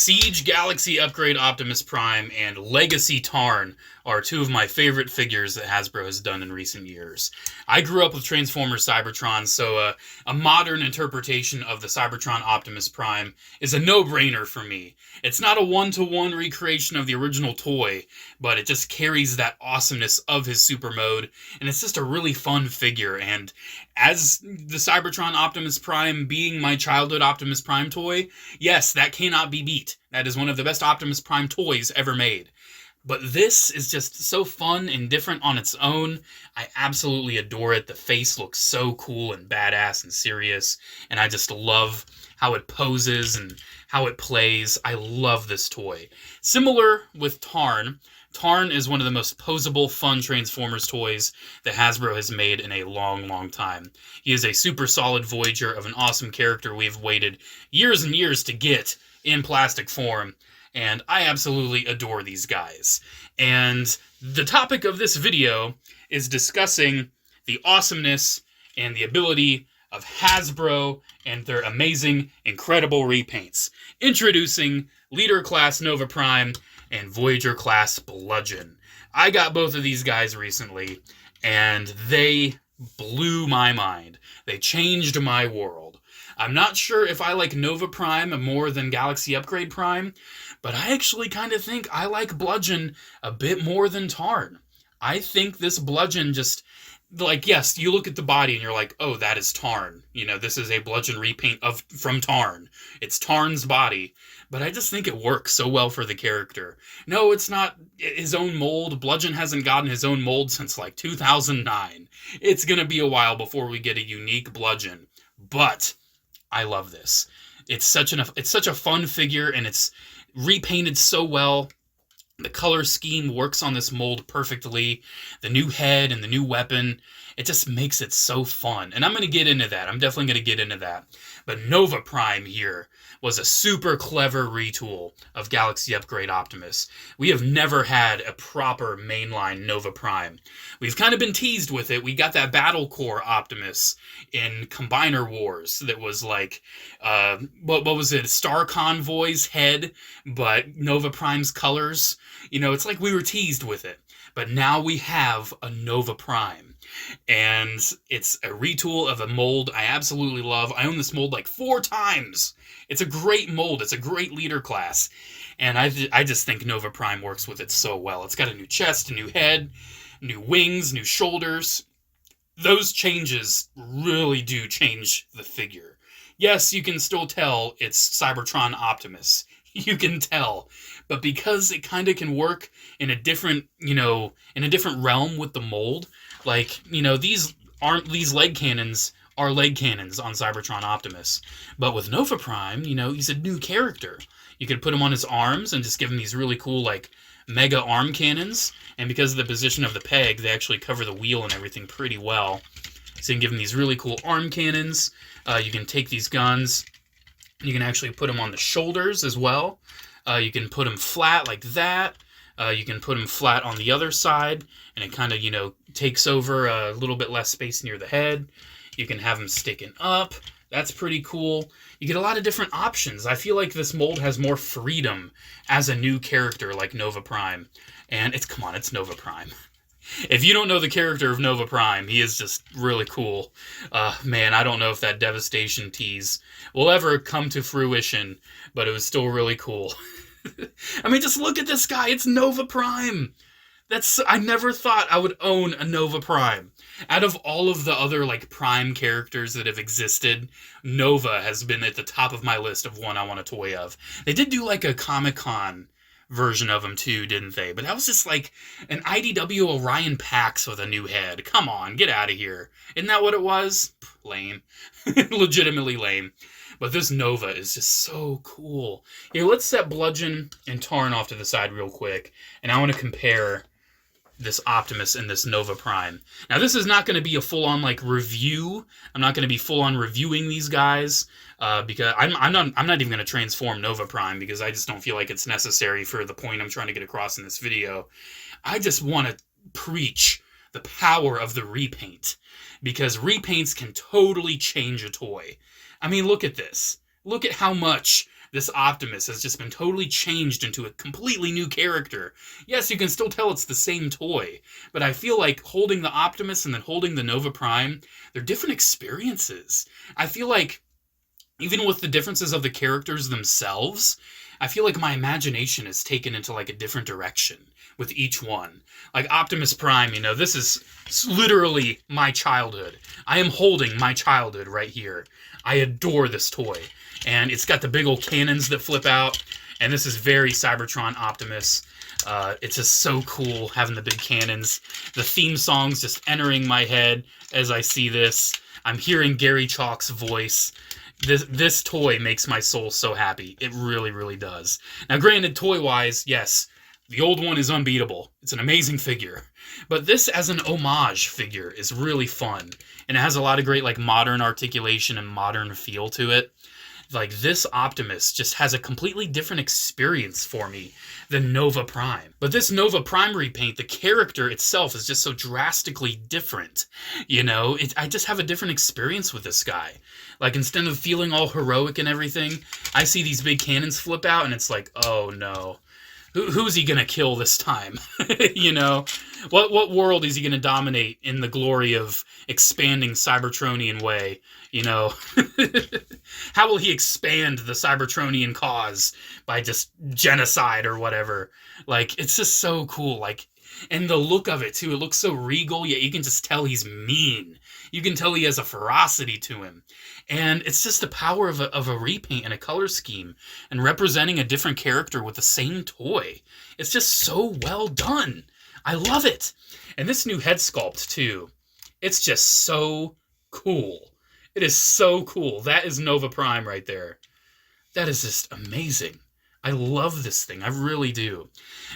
Siege Galaxy Upgrade Optimus Prime and Legacy Tarn are two of my favorite figures that Hasbro has done in recent years. I grew up with Transformers Cybertron, so a modern interpretation of the Cybertron Optimus Prime is a no-brainer for me. It's not a one-to-one recreation of the original toy, but it just carries that awesomeness of his super mode, and it's just a really fun figure. And as the Cybertron Optimus Prime being my childhood Optimus Prime toy, yes, that cannot be beat. That is one of the best Optimus Prime toys ever made. But this is just so fun and different on its own. I absolutely adore it. The face looks so cool and badass and serious, and I just love how it poses and how it plays. I love this toy. Similar with Tarn. Tarn is one of the most posable, fun Transformers toys that Hasbro has made in a long, long time. He is a super solid Voyager of an awesome character we've waited years and years to get in plastic form, and I absolutely adore these guys. And the topic of this video is discussing the awesomeness and the ability of Hasbro and their amazing, incredible repaints. Introducing Leader Class Nova Prime and Voyager Class Bludgeon. I got both of these guys recently, and they blew my mind. They changed my world. I'm not sure if I like Nova Prime more than Galaxy Upgrade Prime, but I actually kind of think I like Bludgeon a bit more than Tarn. I think this Bludgeon just, like, yes, you look at the body and you're like, oh, that is Tarn. You know, this is a Bludgeon repaint from Tarn. It's Tarn's body. But I just think it works so well for the character. No, it's not his own mold. Bludgeon hasn't gotten his own mold since, like, 2009. It's going to be a while before we get a unique Bludgeon. But I love this. It's such a fun figure, and it's repainted so well. The color scheme works on this mold perfectly. The new head and the new weapon, it just makes it so fun. And I'm going to get into that. I'm definitely going to get into that. But Nova Prime here was a super clever retool of Galaxy Upgrade Optimus. We have never had a proper mainline Nova Prime. We've kind of been teased with it. We got that Battle Core Optimus in Combiner Wars that was like, what was it? Star Convoy's head, but Nova Prime's colors. You know, it's like we were teased with it. But now we have a Nova Prime. And it's a retool of a mold I absolutely love. I own this mold like 4 times. It's a great mold. It's a great leader class. And I just think Nova Prime works with it so well. It's got a new chest, a new head, new wings, new shoulders. Those changes really do change the figure. Yes, you can still tell it's Cybertron Optimus. You can tell. But because it kind of can work in a different, in a different realm with the mold, like, these leg cannons are leg cannons on Cybertron Optimus. But with Nova Prime, he's a new character. You could put him on his arms and just give him these really cool, like, mega arm cannons. And because of the position of the peg, they actually cover the wheel and everything pretty well. So you can give him these really cool arm cannons. You can take these guns. You can actually put them on the shoulders as well. You can put them flat like that. You can put them flat on the other side, and it kind of, takes over a little bit less space near the head. You can have them sticking up. That's pretty cool. You get a lot of different options. I feel like this mold has more freedom as a new character like Nova Prime. And it's Nova Prime. If you don't know the character of Nova Prime, he is just really cool. Man, I don't know if that Devastation tease will ever come to fruition, but it was still really cool. I mean, just look at this guy. It's Nova Prime. I never thought I would own a Nova Prime. Out of all of the other, like, Prime characters that have existed, Nova has been at the top of my list of one I want a toy of. They did do, like, a Comic-Con version of him, too, didn't they? But that was just, like, an IDW Orion Pax with a new head. Come on, get out of here. Isn't that what it was? Lame. Legitimately lame. But this Nova is just so cool. Here, let's set Bludgeon and Tarn off to the side real quick. And I want to compare this Optimus and this Nova Prime. Now, this is not going to be a full-on, like, review. I'm not going to be full-on reviewing these guys. Because I'm not even going to transform Nova Prime because I just don't feel like it's necessary for the point I'm trying to get across in this video. I just want to preach the power of the repaint, because repaints can totally change a toy. I mean, look at this. Look at how much this Optimus has just been totally changed into a completely new character. Yes, you can still tell it's the same toy, but I feel like holding the Optimus and then holding the Nova Prime, they're different experiences. I feel like even with the differences of the characters themselves, I feel like my imagination is taken into like a different direction with each one. Like Optimus Prime, you know, this is literally my childhood. I am holding my childhood right here. I adore this toy. And it's got the big old cannons that flip out. And this is very Cybertron Optimus. It's just so cool having the big cannons. The theme song's just entering my head as I see this. I'm hearing Gary Chalk's voice. This toy makes my soul so happy. It really, really does. Now, granted, toy-wise, yes, the old one is unbeatable. It's an amazing figure. But this as an homage figure is really fun. And it has a lot of great like modern articulation and modern feel to it. Like this Optimus just has a completely different experience for me than Nova Prime. But this Nova Prime repaint, the character itself is just so drastically different. You know, I just have a different experience with this guy. Like instead of feeling all heroic and everything, I see these big cannons flip out and it's like, oh no. Who's he gonna kill this time? You know, what world is he gonna dominate in the glory of expanding Cybertronian way? You know, how will he expand the Cybertronian cause by just genocide or whatever? Like, it's just so cool. Like, and the look of it too. It looks so regal, yet you can just tell he's mean. You can tell he has a ferocity to him. And it's just the power of a repaint and a color scheme and representing a different character with the same toy. It's just so well done. I love it. And this new head sculpt too. It's just so cool. It is so cool. That is Nova Prime right there. That is just amazing. I love this thing. I really do.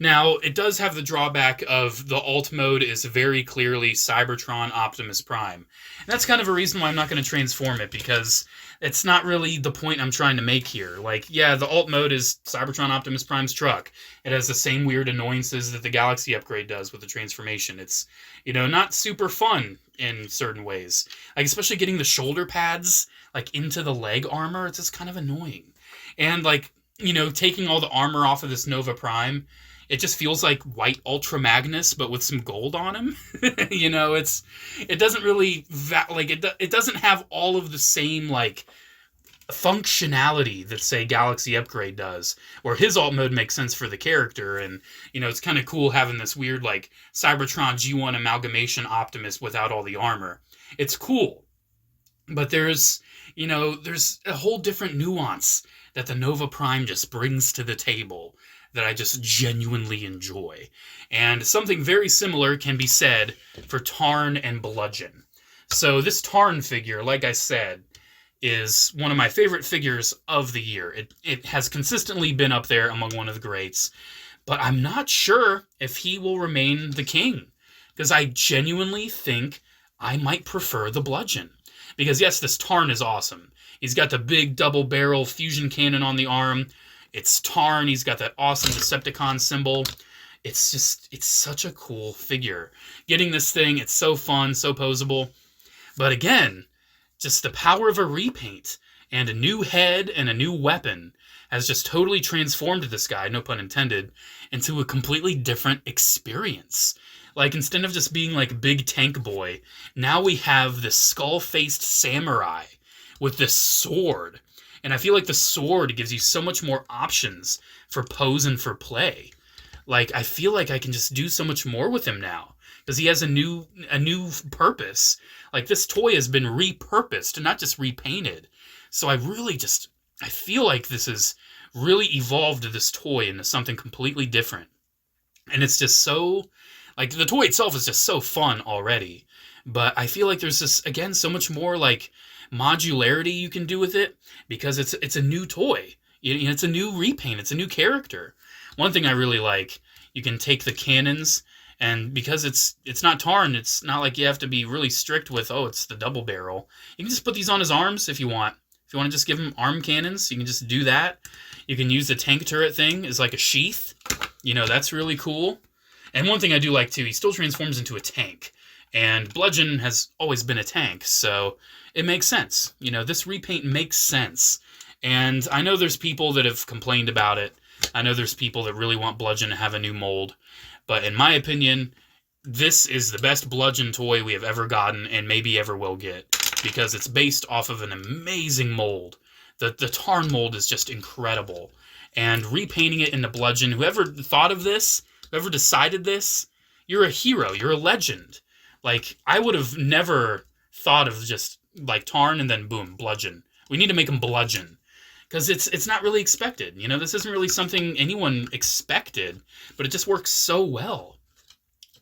Now, it does have the drawback of the alt mode is very clearly Cybertron Optimus Prime. And that's kind of a reason why I'm not going to transform it, because it's not really the point I'm trying to make here. Like, yeah, the alt mode is Cybertron Optimus Prime's truck. It has the same weird annoyances that the Galaxy upgrade does with the transformation. It's, you know, not super fun in certain ways. Like, especially getting the shoulder pads, like, into the leg armor, it's just kind of annoying. And, like, you know, taking all the armor off of this Nova Prime, it just feels like white Ultra Magnus, but with some gold on him. You know, it doesn't really, it doesn't have all of the same, like, functionality that, say, Galaxy Upgrade does, where his alt mode makes sense for the character, and, you know, it's kind of cool having this weird, like, Cybertron G1 amalgamation Optimus without all the armor. It's cool. But there's, you know, there's a whole different nuance that the Nova Prime just brings to the table that I just genuinely enjoy. And something very similar can be said for Tarn and Bludgeon. So this Tarn figure, like I said, is one of my favorite figures of the year. It has consistently been up there among one of the greats, but I'm not sure if he will remain the king, because I genuinely think I might prefer the Bludgeon. Because yes, this Tarn is awesome. He's got the big double barrel fusion cannon on the arm. It's Tarn. He's got that awesome Decepticon symbol. It's such a cool figure. Getting this thing, it's so fun, so posable. But again, just the power of a repaint and a new head and a new weapon has just totally transformed this guy, no pun intended, into a completely different experience. Like, instead of just being like big tank boy, now we have this skull-faced samurai with this sword. And I feel like the sword gives you so much more options for pose and for play. Like, I feel like I can just do so much more with him now, because he has a new purpose. Like, this toy has been repurposed, not just repainted. So I feel like this has really evolved this toy into something completely different. And it's just so, like, the toy itself is just so fun already. But I feel like there's just, again, so much more, like, modularity you can do with it, because it's a new toy. You know, it's a new repaint. It's a new character. One thing I really like, you can take the cannons, and because it's not Tarn, it's not like you have to be really strict with, oh, it's the double barrel. You can just put these on his arms if you want. If you want to just give him arm cannons, you can just do that. You can use the tank turret thing as like a sheath. You know, that's really cool. And one thing I do like, too, he still transforms into a tank. And Bludgeon has always been a tank, so it makes sense. You know, this repaint makes sense. And I know there's people that have complained about it. I know there's people that really want Bludgeon to have a new mold. But in my opinion, this is the best Bludgeon toy we have ever gotten and maybe ever will get, because it's based off of an amazing mold. The Tarn mold is just incredible. And repainting it into Bludgeon, whoever thought of this, whoever decided this, you're a hero. You're a legend. Like, I would have never thought of just, like, Tarn and then boom, Bludgeon. We need to make him Bludgeon. Because it's not really expected. You know, this isn't really something anyone expected, but it just works so well.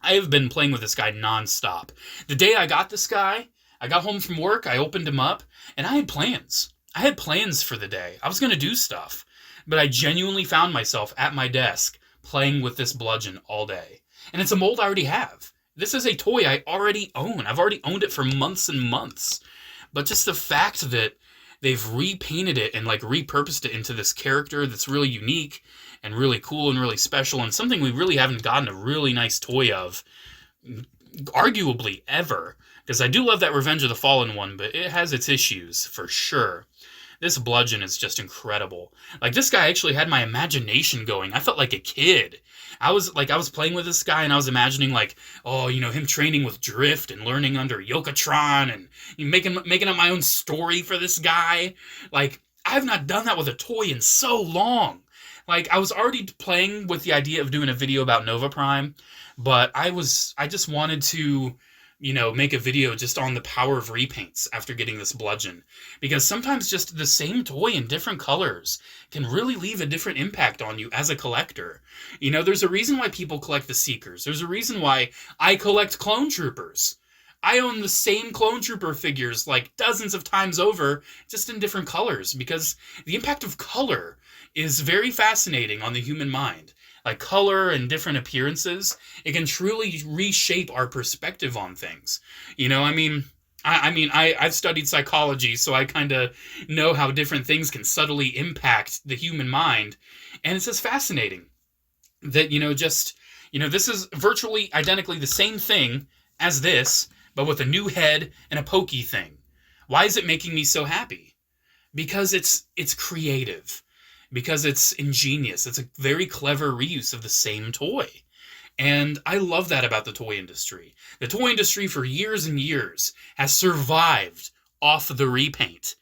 I have been playing with this guy nonstop. The day I got this guy, I got home from work, I opened him up, and I had plans. I had plans for the day. I was going to do stuff. But I genuinely found myself at my desk playing with this Bludgeon all day. And it's a mold I already have. This is a toy I already own. I've already owned it for months and months. But just the fact that they've repainted it and like repurposed it into this character that's really unique and really cool and really special, and something we really haven't gotten a really nice toy of, arguably ever. Because I do love that Revenge of the Fallen one, but it has its issues for sure. This Bludgeon is just incredible. Like, this guy actually had my imagination going. I felt like a kid. I was playing with this guy and I was imagining, like, oh, you know, him training with Drift and learning under Yokotron and making up my own story for this guy. Like, I've not done that with a toy in so long. Like, I was already playing with the idea of doing a video about Nova Prime, but I just wanted to, you know, make a video just on the power of repaints after getting this Bludgeon. Because sometimes just the same toy in different colors can really leave a different impact on you as a collector. You know, there's a reason why people collect the Seekers. There's a reason why I collect Clone Troopers. I own the same Clone Trooper figures like dozens of times over, just in different colors, because the impact of color is very fascinating on the human mind. Like color and different appearances, it can truly reshape our perspective on things. You know, I've studied psychology, so I kind of know how different things can subtly impact the human mind, and it's just fascinating that, this is virtually identically the same thing as this, but with a new head and a pokey thing. Why is it making me so happy? Because it's creative. Because it's ingenious. It's a very clever reuse of the same toy. And I love that about the toy industry. The toy industry for years and years has survived off the repaint.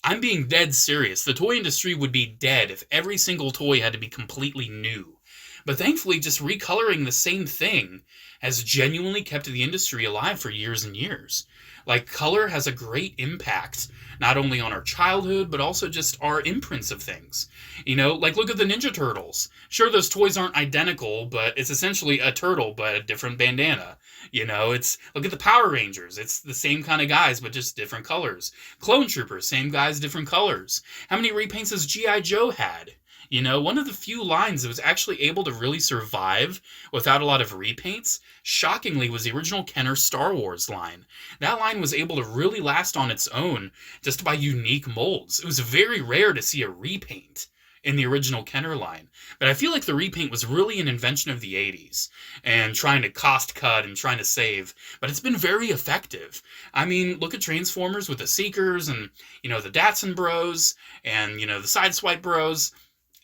I'm being dead serious. The toy industry would be dead if every single toy had to be completely new. But thankfully, just recoloring the same thing has genuinely kept the industry alive for years and years. Like, color has a great impact, not only on our childhood, but also just our imprints of things. You know, like, look at the Ninja Turtles. Sure, those toys aren't identical, but it's essentially a turtle, but a different bandana. You know, look at the Power Rangers. It's the same kind of guys, but just different colors. Clone Troopers, same guys, different colors. How many repaints has G.I. Joe had? You know, one of the few lines that was actually able to really survive without a lot of repaints, shockingly, was the original Kenner Star Wars line. That line was able to really last on its own just by unique molds. It was very rare to see a repaint in the original Kenner line. But I feel like the repaint was really an invention of the 80s and trying to cost cut and trying to save. But it's been very effective. I mean, look at Transformers with the Seekers and, the Datsun Bros and, the Sideswipe Bros.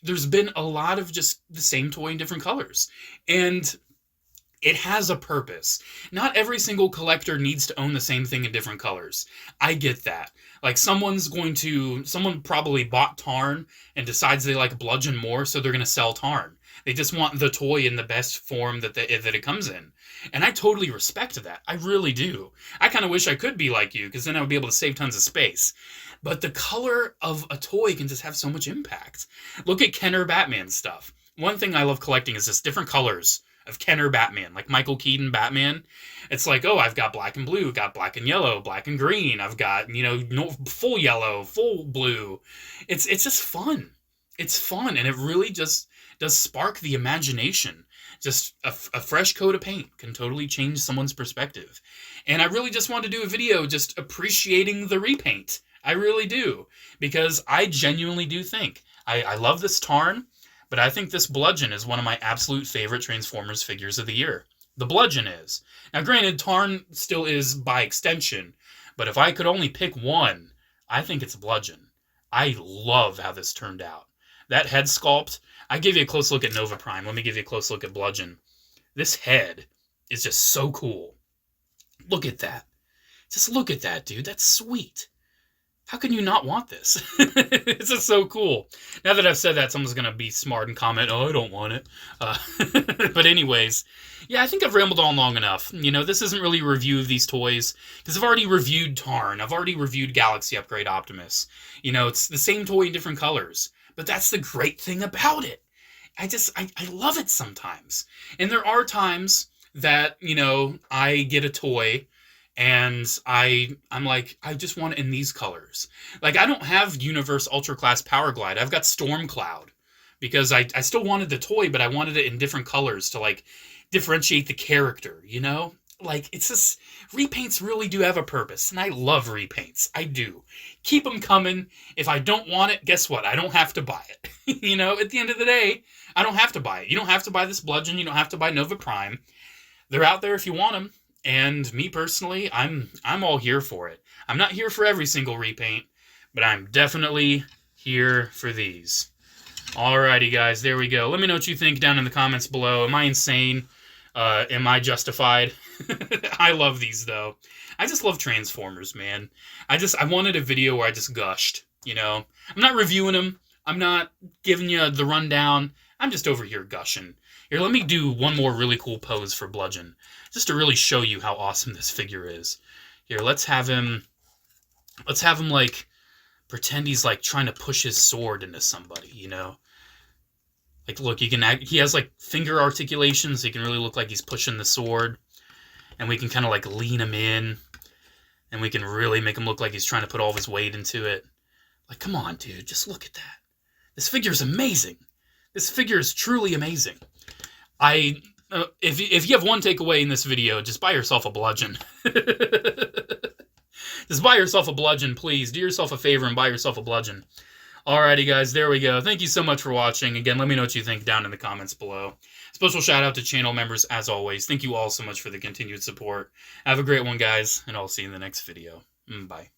There's been a lot of just the same toy in different colors. And it has a purpose. Not every single collector needs to own the same thing in different colors. I get that. Like, someone probably bought Tarn and decides they like Bludgeon more, so they're going to sell Tarn. They just want the toy in the best form that it comes in. And I totally respect that. I really do. I kind of wish I could be like you, because then I would be able to save tons of space. But the color of a toy can just have so much impact. Look at Kenner Batman stuff. One thing I love collecting is just different colors of Kenner Batman, like Michael Keaton Batman. It's like, oh, I've got black and blue, got black and yellow, black and green. I've got, full yellow, full blue. It's just fun. It's fun, and it really just does spark the imagination. Just a fresh coat of paint can totally change someone's perspective. And I really just want to do a video just appreciating the repaint. I really do. Because I genuinely do think. I love this Tarn, but I think this Bludgeon is one of my absolute favorite Transformers figures of the year. The Bludgeon is. Now, granted, Tarn still is by extension, but if I could only pick one, I think it's Bludgeon. I love how this turned out. That head sculpt, I gave you a close look at Nova Prime. Let me give you a close look at Bludgeon. This head is just so cool. Look at that. Just look at that, dude. That's sweet. How can you not want this? It's just so cool. Now that I've said that, someone's going to be smart and comment, oh, I don't want it. But anyways, yeah, I think I've rambled on long enough. You know, this isn't really a review of these toys, because I've already reviewed Tarn. I've already reviewed Galaxy Upgrade Optimus. You know, it's the same toy in different colors. But that's the great thing about it. I love it sometimes. And there are times that, you know, I get a toy and I'm like, I just want it in these colors. Like, I don't have Universe Ultra Class Power Glide. I've got Storm Cloud because I still wanted the toy, but I wanted it in different colors to, like, differentiate the character, you know? Like, it's just, repaints really do have a purpose, and I love repaints. I do. Keep them coming. If I don't want it, guess what? I don't have to buy it. You know, at the end of the day, I don't have to buy it. You don't have to buy this Bludgeon. You don't have to buy Nova Prime. They're out there if you want them. And me personally, I'm all here for it. I'm not here for every single repaint, but I'm definitely here for these. Alrighty, guys, there we go. Let me know what you think down in the comments below. Am I insane? Am I justified? I love these, though. I just love Transformers, man. I wanted a video where I just gushed, you know? I'm not reviewing them. I'm not giving you the rundown. I'm just over here gushing. Here, let me do one more really cool pose for Bludgeon, just to really show you how awesome this figure is. Here, let's have him, like, pretend he's, like, trying to push his sword into somebody, you know? Like, look, he has, like, finger articulations, so he can really look like he's pushing the sword. And we can kind of, like, lean him in. And we can really make him look like he's trying to put all of his weight into it. Like, come on, dude, just look at that. This figure is amazing. This figure is truly amazing. If you have one takeaway in this video, just buy yourself a Bludgeon. Just buy yourself a Bludgeon, please. Do yourself a favor and buy yourself a Bludgeon. Alrighty, guys, there we go. Thank you so much for watching. Again, let me know what you think down in the comments below. Special shout out to channel members, as always. Thank you all so much for the continued support. Have a great one, guys, and I'll see you in the next video. Bye.